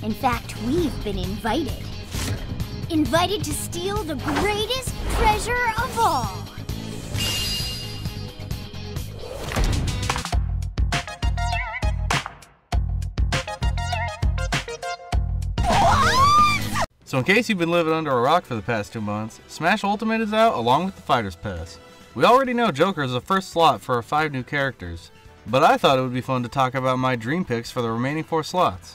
In fact, we've been invited. Invited to steal the greatest treasure of all. So in case you've been living under a rock for the past 2 months, Smash Ultimate is out along with the Fighter's Pass. We already know Joker is the first slot for our 5 new characters, but I thought it would be fun to talk about my dream picks for the remaining 4 slots.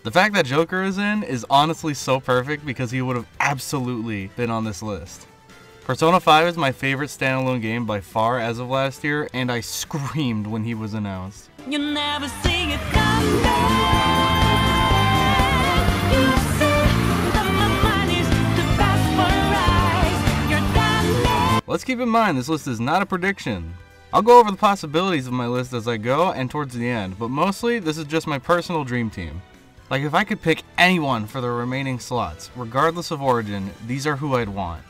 The fact that Joker is in is honestly so perfect because he would have absolutely been on this list. Persona 5 is my favorite standalone game by far as of last year, and I screamed when he was announced. You'll never see it come Let's keep in mind this list is not a prediction. I'll go over the possibilities of my list as I go and towards the end, but mostly this is just my personal dream team. Like if I could pick anyone for the remaining slots, regardless of origin, these are who I'd want.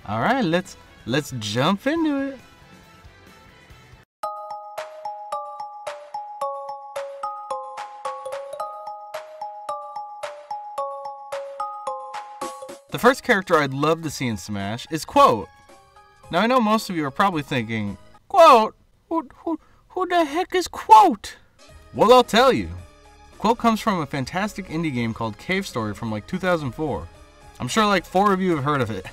Alright, let's jump into it. The first character I'd love to see in Smash is Quote. Now I know most of you are probably thinking, Quote? Who the heck is Quote? Well, I'll tell you. Quote comes from a fantastic indie game called Cave Story from like 2004. I'm sure like 4 of you have heard of it.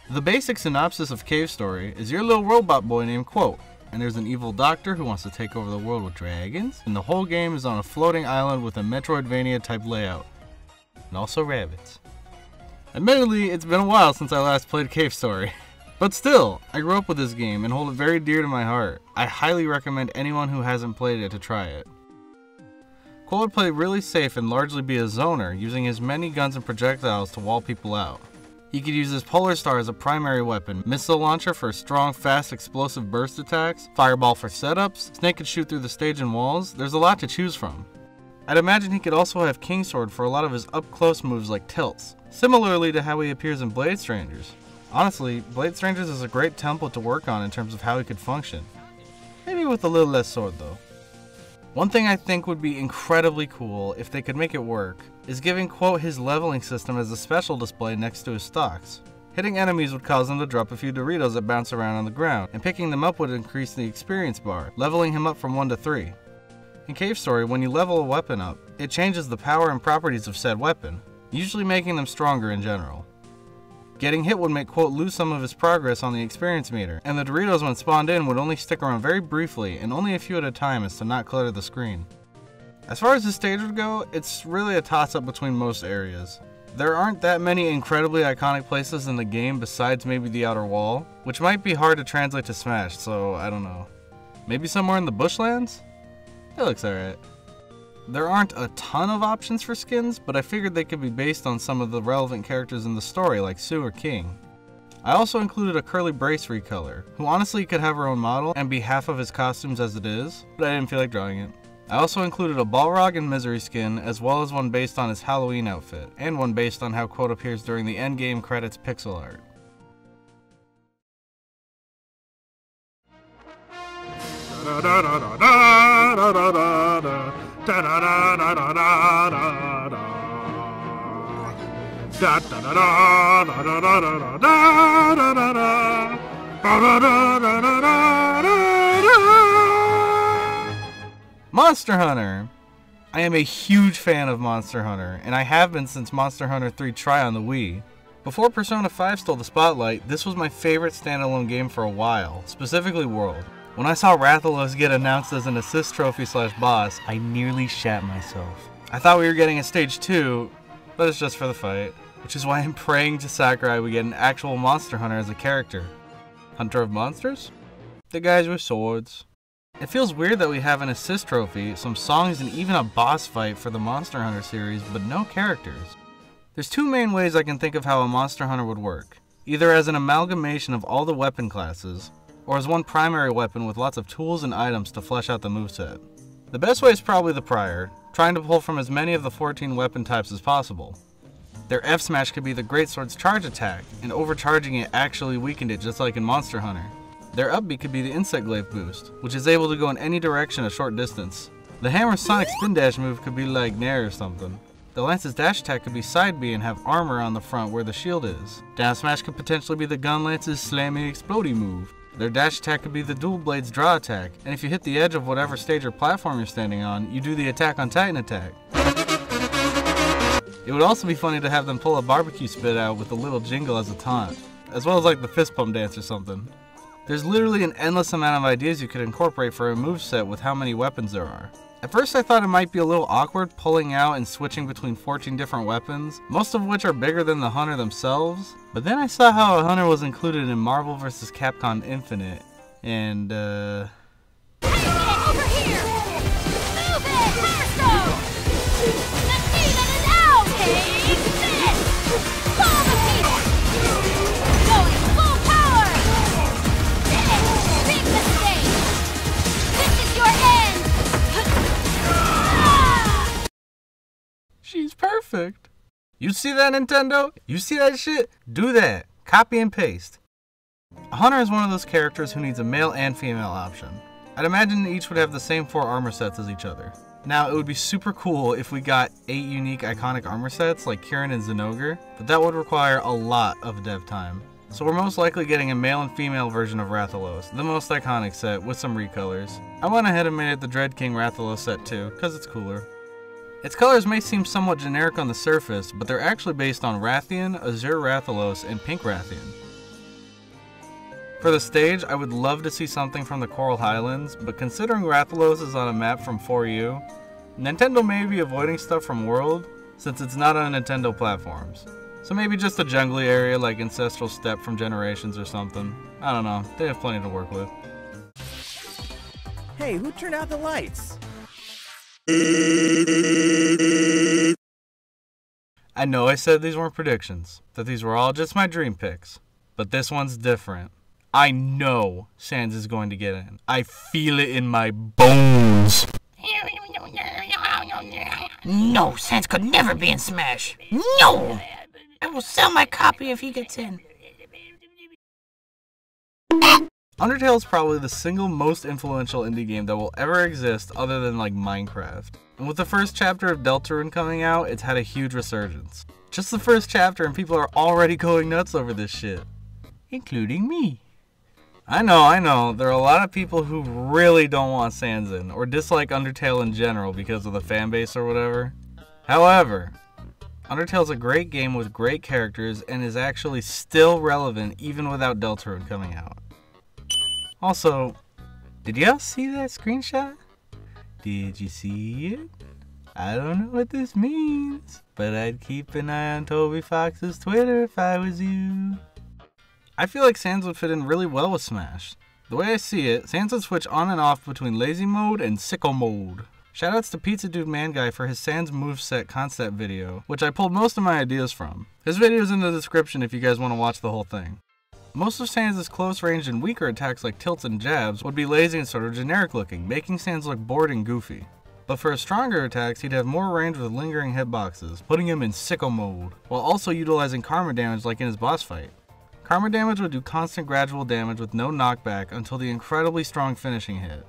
The basic synopsis of Cave Story is you're a little robot boy named Quote, and there's an evil doctor who wants to take over the world with dragons, and the whole game is on a floating island with a Metroidvania type layout, and also rabbits. Admittedly, it's been a while since I last played Cave Story. But still, I grew up with this game and hold it very dear to my heart. I highly recommend anyone who hasn't played it to try it. Quote would play really safe and largely be a zoner, using his many guns and projectiles to wall people out. He could use his Polar Star as a primary weapon, missile launcher for strong, fast, explosive burst attacks, fireball for setups, Snake could shoot through the stage and walls. There's a lot to choose from. I'd imagine he could also have King Sword for a lot of his up-close moves like tilts, similarly to how he appears in Blade Strangers. Honestly, Blade Strangers is a great template to work on in terms of how he could function. Maybe with a little less sword though. One thing I think would be incredibly cool if they could make it work is giving Quote his leveling system as a special display next to his stocks. Hitting enemies would cause them to drop a few Doritos that bounce around on the ground, and picking them up would increase the experience bar, leveling him up from 1 to 3. In Cave Story, when you level a weapon up, it changes the power and properties of said weapon, usually making them stronger in general. Getting hit would make Quote lose some of his progress on the experience meter, and the Doritos when spawned in would only stick around very briefly and only a few at a time as to not clutter the screen. As far as the stage would go, it's really a toss-up between most areas. There aren't that many incredibly iconic places in the game besides maybe the outer wall, which might be hard to translate to Smash, so I don't know. Maybe somewhere in the bushlands? It looks alright. There aren't a ton of options for skins, but I figured they could be based on some of the relevant characters in the story like Sue or King. I also included a Curly Brace recolor, who honestly could have her own model and be half of his costumes as it is, but I didn't feel like drawing it. I also included a Balrog and Misery skin, as well as one based on his Halloween outfit, and one based on how Quote appears during the endgame credits pixel art. Monster Hunter! I am a huge fan of Monster Hunter, and I have been since Monster Hunter 3 Try on the Wii. Before Persona 5 stole the spotlight, this was my favorite standalone game for a while, specifically World. When I saw Rathalos get announced as an assist trophy / boss, I nearly shat myself. I thought we were getting a stage 2, but it's just for the fight, which is why I'm praying to Sakurai we get an actual Monster Hunter as a character. Hunter of monsters? The guys with swords. It feels weird that we have an assist trophy, some songs, and even a boss fight for the Monster Hunter series, but no characters. There's 2 main ways I can think of how a Monster Hunter would work. Either as an amalgamation of all the weapon classes, or as one primary weapon with lots of tools and items to flesh out the moveset. The best way is probably the prior, trying to pull from as many of the 14 weapon types as possible. Their F smash could be the Greatsword's charge attack, and overcharging it actually weakened it just like in Monster Hunter. Their up B could be the Insect Glaive boost, which is able to go in any direction a short distance. The Hammer's Sonic Spin Dash move could be like Nair or something. The Lance's dash attack could be side B and have armor on the front where the shield is. Down smash could potentially be the Gun Lance's slammy explodey move. Their dash attack could be the dual blades draw attack, and if you hit the edge of whatever stage or platform you're standing on, you do the Attack on Titan attack. It would also be funny to have them pull a barbecue spit out with a little jingle as a taunt, as well as like the fist pump dance or something. There's literally an endless amount of ideas you could incorporate for a moveset with how many weapons there are. At first I thought it might be a little awkward pulling out and switching between 14 different weapons, most of which are bigger than the Hunter themselves, but then I saw how a Hunter was included in Marvel vs. Capcom Infinite, and Over here! Move it! Faster! The demon is out! Take this! Ball defeated! Going full power! Big mistake! This is your end! she's perfect. You see that, Nintendo? You see that shit? Do that. Copy and paste. A Hunter is one of those characters who needs a male and female option. I'd imagine each would have the same 4 armor sets as each other. Now, it would be super cool if we got 8 unique iconic armor sets like Kirin and Zenogre, but that would require a lot of dev time. So we're most likely getting a male and female version of Rathalos, the most iconic set, with some recolors. I went ahead and made it the Dread King Rathalos set too, cause it's cooler. Its colors may seem somewhat generic on the surface, but they're actually based on Rathian, Azure Rathalos, and Pink Rathian. For the stage, I would love to see something from the Coral Highlands, but considering Rathalos is on a map from 4U, Nintendo may be avoiding stuff from World, since it's not on Nintendo platforms. So maybe just a jungly area like Ancestral Steppe from Generations or something. I don't know, they have plenty to work with. Hey, who turned out the lights? I know I said these weren't predictions, that these were all just my dream picks, but this one's different. I know Sans is going to get in. I feel it in my bones. No, Sans could never be in Smash. No! I will sell my copy if he gets in. Undertale is probably the single most influential indie game that will ever exist other than like Minecraft. And with the first chapter of Deltarune coming out, it's had a huge resurgence. Just the first chapter and people are already going nuts over this shit. Including me. I know, there are a lot of people who really don't want Sans in, or dislike Undertale in general because of the fanbase or whatever. However, Undertale's a great game with great characters and is actually still relevant even without Deltarune coming out. Also, did y'all see that screenshot? Did you see it? I don't know what this means, but I'd keep an eye on Toby Fox's Twitter if I was you. I feel like Sans would fit in really well with Smash. The way I see it, Sans would switch on and off between lazy mode and sicko mode. Shoutouts to Pizza Dude Man Guy for his Sans moveset concept video, which I pulled most of my ideas from. His video is in the description if you guys want to watch the whole thing. Most of Sans' close range and weaker attacks like tilts and jabs would be lazy and sort of generic looking, making Sans look bored and goofy. But for his stronger attacks, he'd have more range with lingering hitboxes, putting him in sicko mode, while also utilizing karma damage like in his boss fight. Karma damage would do constant gradual damage with no knockback until the incredibly strong finishing hit.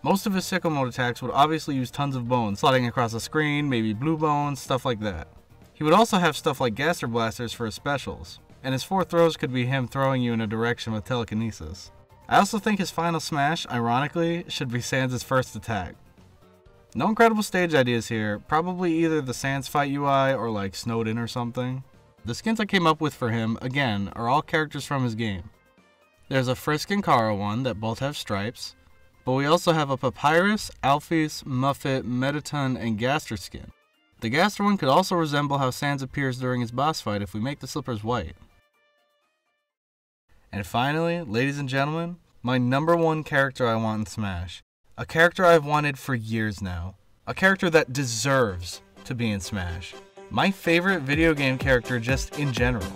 Most of his sicko mode attacks would obviously use tons of bones, sliding across the screen, maybe blue bones, stuff like that. He would also have stuff like Gaster Blasters for his specials, and his 4 throws could be him throwing you in a direction with telekinesis. I also think his final smash, ironically, should be Sans' first attack. No incredible stage ideas here, probably either the Sans fight UI or like Snowed In or something. The skins I came up with for him, again, are all characters from his game. There's a Frisk and Kara one that both have stripes, but we also have a Papyrus, Alphys, Muffet, Metaton, and Gaster skin. The Gaster one could also resemble how Sans appears during his boss fight if we make the slippers white. And finally, ladies and gentlemen, my #1 character I want in Smash. A character I've wanted for years now. A character that deserves to be in Smash. My favorite video game character just in general.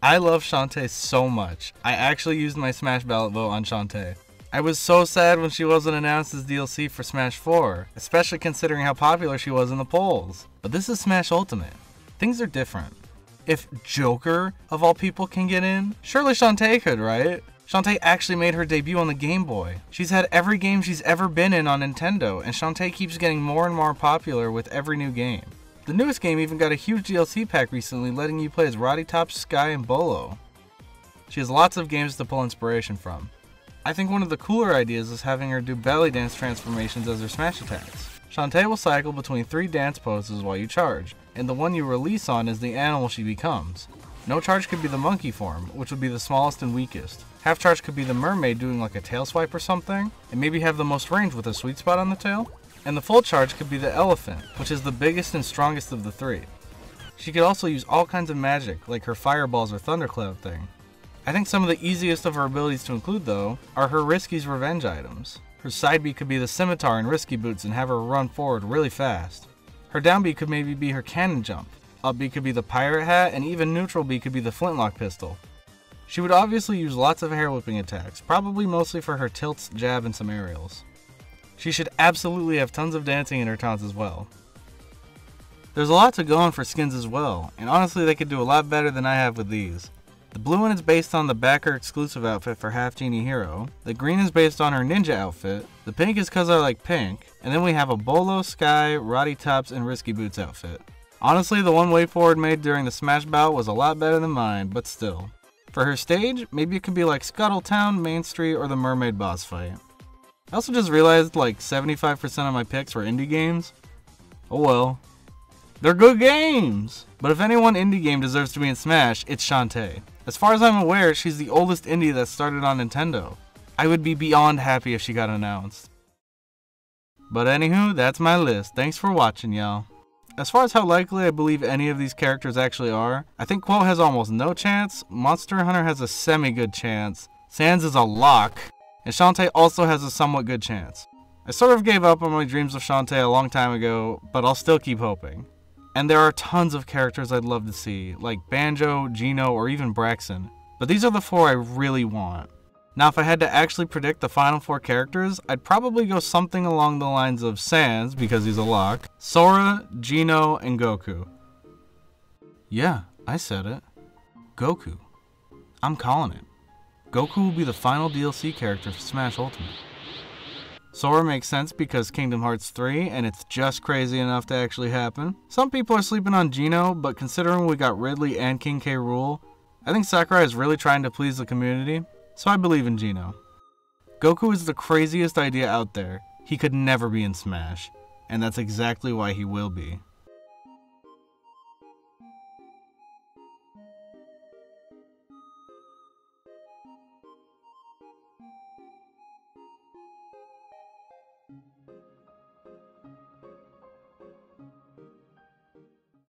I love Shantae so much. I actually used my Smash ballot vote on Shantae. I was so sad when she wasn't announced as DLC for Smash 4, especially considering how popular she was in the polls. But this is Smash Ultimate. Things are different. If Joker, of all people, can get in, surely Shantae could, right? Shantae actually made her debut on the Game Boy. She's had every game she's ever been in on Nintendo, and Shantae keeps getting more and more popular with every new game. The newest game even got a huge DLC pack recently, letting you play as Roddy Top, Sky, and Bolo. She has lots of games to pull inspiration from. I think one of the cooler ideas is having her do belly dance transformations as her smash attacks. Shantae will cycle between 3 dance poses while you charge, and the one you release on is the animal she becomes. No charge could be the monkey form, which would be the smallest and weakest. Half charge could be the mermaid doing like a tail swipe or something, and maybe have the most range with a sweet spot on the tail. And the full charge could be the elephant, which is the biggest and strongest of the 3. She could also use all kinds of magic, like her fireballs or thundercloud thing. I think some of the easiest of her abilities to include though, are her Risky's revenge items. Her side B could be the scimitar and Risky boots and have her run forward really fast. Her down B could maybe be her cannon jump. Up B could be the pirate hat, and even neutral B could be the flintlock pistol. She would obviously use lots of hair whipping attacks, probably mostly for her tilts, jab, and some aerials. She should absolutely have tons of dancing in her taunts as well. There's a lot to go on for skins as well, and honestly they could do a lot better than I have with these. The blue one is based on the backer exclusive outfit for Half Genie Hero, the green is based on her ninja outfit, the pink is cause I like pink, and then we have a Bolo, Sky, Roddy Tops, and Risky Boots outfit. Honestly, the one WayForward made during the Smash bout was a lot better than mine, but still. For her stage, maybe it could be like Scuttletown, Main Street, or the Mermaid boss fight. I also just realized like 75% of my picks were indie games. Oh well. They're good games! But if any one indie game deserves to be in Smash, it's Shantae. As far as I'm aware, she's the oldest indie that started on Nintendo. I would be beyond happy if she got announced. But anywho, that's my list. Thanks for watching, y'all. As far as how likely I believe any of these characters actually are, I think Quote has almost no chance, Monster Hunter has a semi-good chance, Sans is a lock, and Shantae also has a somewhat good chance. I sort of gave up on my dreams of Shantae a long time ago, but I'll still keep hoping. And there are tons of characters I'd love to see, like Banjo, Geno, or even Braxton, but these are the 4 I really want. Now if I had to actually predict the final 4 characters, I'd probably go something along the lines of Sans, because he's a lock, Sora, Geno, and Goku. Yeah, I said it. Goku. I'm calling it. Goku will be the final DLC character for Smash Ultimate. Sora makes sense because Kingdom Hearts 3, and it's just crazy enough to actually happen. Some people are sleeping on Geno, but considering we got Ridley and King K. Rool, I think Sakurai is really trying to please the community. So I believe in Geno. Goku is the craziest idea out there. He could never be in Smash, and that's exactly why he will be.